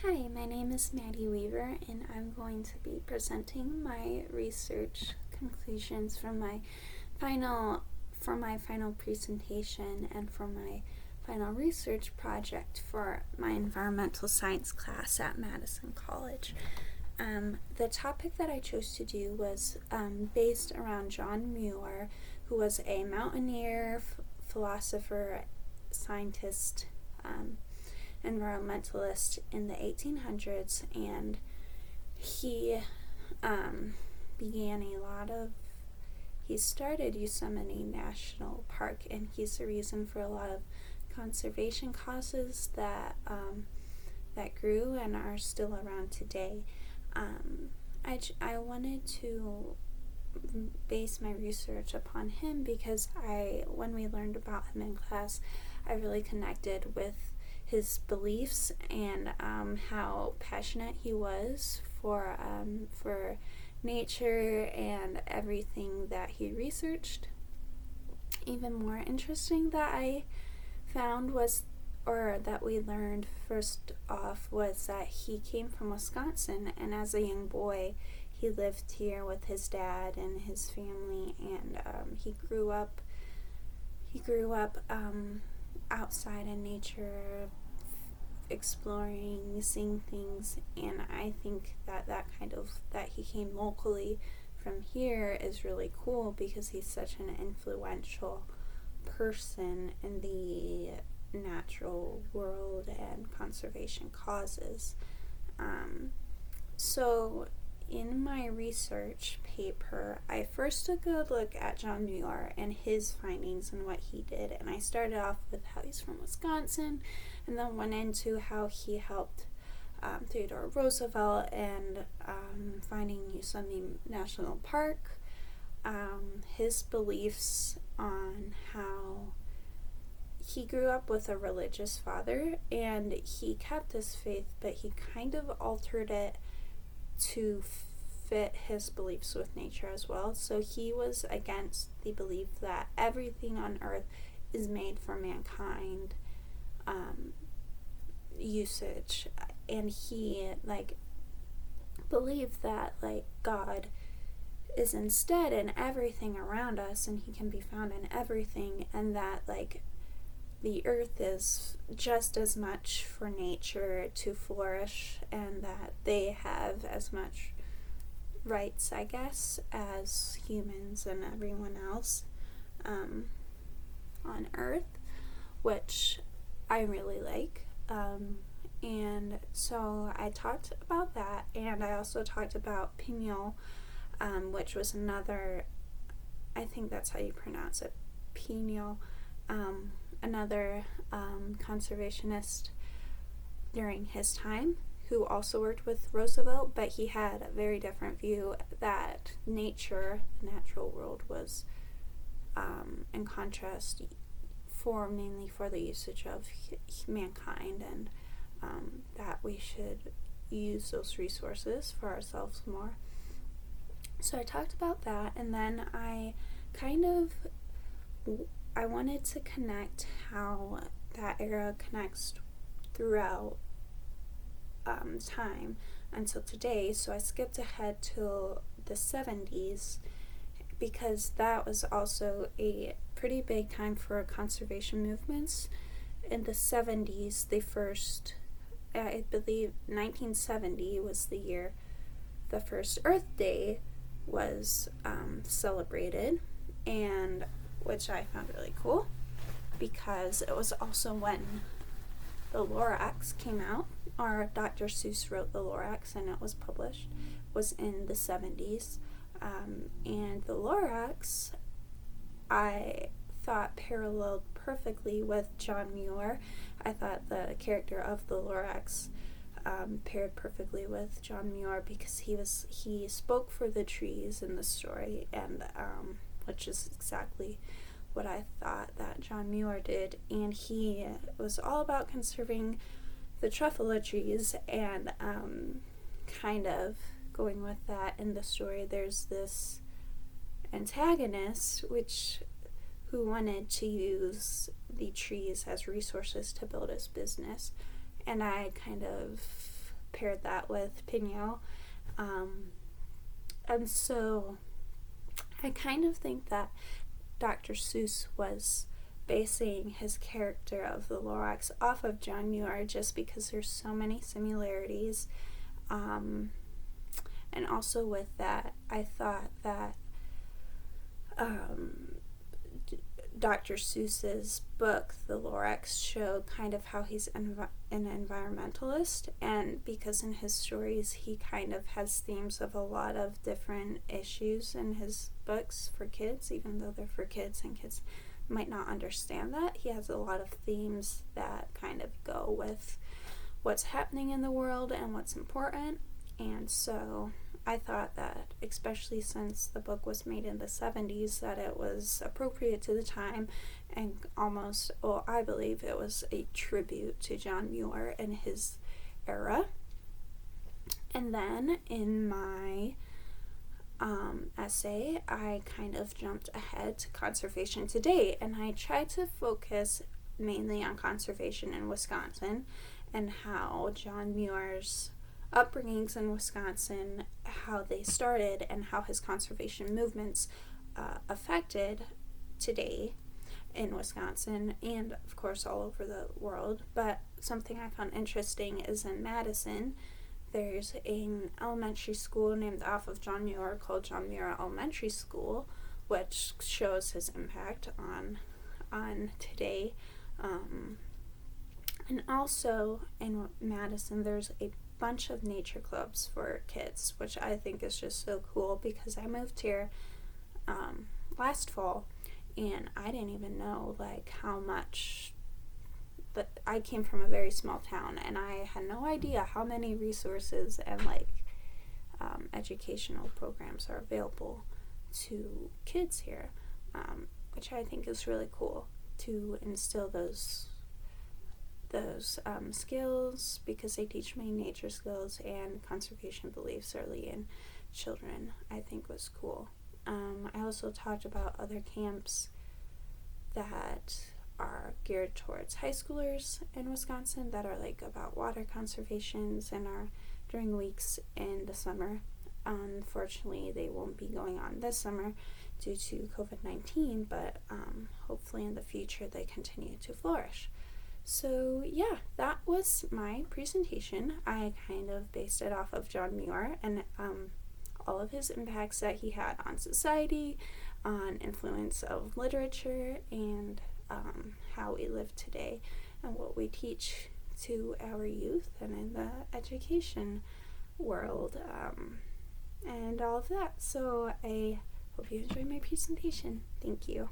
Hi, my name is Maddie Weaver, and I'm going to be presenting my research conclusions from my final presentation and for my final research project for my environmental science class at Madison College. The topic that I chose to do was based around John Muir, who was a mountaineer, philosopher, scientist, environmentalist in the 1800s, and he he started Yosemite National Park, and he's the reason for a lot of conservation causes that grew and are still around today. I wanted to base my research upon him because when we learned about him in class, I really connected with his beliefs and how passionate he was for nature and everything that he researched. Even more interesting that I found that we learned first off was that he came from Wisconsin, and as a young boy he lived here with his dad and his family, and he grew up outside in nature, exploring, seeing things, and I think that he came locally from here is really cool because he's such an influential person in the natural world and conservation causes. So in my research paper, I first took a look at John Muir and his findings and what he did, and I started off with how he's from Wisconsin, and then went into how he helped Theodore Roosevelt and finding Yosemite National Park, his beliefs on how he grew up with a religious father and he kept his faith, but he kind of altered it to fit his beliefs with nature as well. So he was against the belief that everything on earth is made for mankind usage, and he believed that God is instead in everything around us and he can be found in everything, and that the earth is just as much for nature to flourish, and that they have as much rights, I guess, as humans and everyone else on earth, which I really like. And so I talked about that, and I also talked about Pignol, which was another, I think that's how you pronounce it, Pignol, another conservationist during his time who also worked with Roosevelt, but he had a very different view that nature, the natural world, was in contrast mainly for the usage of mankind, and that we should use those resources for ourselves more. So I talked about that, and then I wanted to connect how that era connects throughout time until today. So I skipped ahead till the 70s because that was also a pretty big time for conservation movements. In the 70s, I believe 1970 was the year the first Earth Day was celebrated, and which I found really cool because it was also when the Lorax came out, or Dr. Seuss wrote the Lorax and it was published, was in the 70s. And the Lorax, I thought, paralleled perfectly with John Muir. I thought the character of the Lorax paired perfectly with John Muir because he spoke for the trees in the story, and which is exactly what I thought that John Muir did, and he was all about conserving the truffula trees, and kind of going with that in the story. There's this antagonist who wanted to use the trees as resources to build his business, and I kind of paired that with Pinot. And so I kind of think that Dr. Seuss was basing his character of the Lorax off of John Muir just because there's so many similarities. And also with that, I thought that Dr. Seuss's book, The Lorax, showed kind of how he's an environmentalist, and because in his stories he kind of has themes of a lot of different issues in his books for kids, even though they're for kids and kids might not understand that. He has a lot of themes that kind of go with what's happening in the world and what's important. And so I thought that, especially since the book was made in the 70s, that it was appropriate to the time and almost, well, I believe it was a tribute to John Muir and his era. And then in my essay, I kind of jumped ahead to Conservation Today, and I tried to focus mainly on conservation in Wisconsin and how John Muir's upbringings in Wisconsin, how they started, and how his conservation movements affected today in Wisconsin and, of course, all over the world. But something I found interesting is in Madison, there's an elementary school named off of John Muir called John Muir Elementary School, which shows his impact on today. And also in Madison, there's a bunch of nature clubs for kids, which I think is just so cool because I moved here last fall and I didn't even know like how much that I came from a very small town and I had no idea how many resources and like educational programs are available to kids here, which I think is really cool to instill those skills, because they teach many nature skills and conservation beliefs early in children. I think was cool. I also talked about other camps that are geared towards high schoolers in Wisconsin that are like about water conservations and are during weeks in the summer. Unfortunately, they won't be going on this summer due to COVID-19, but hopefully in the future they continue to flourish. So yeah, that was my presentation. I kind of based it off of John Muir and all of his impacts that he had on society, on influence of literature, and how we live today and what we teach to our youth and in the education world, and all of that. So I hope you enjoyed my presentation. Thank you.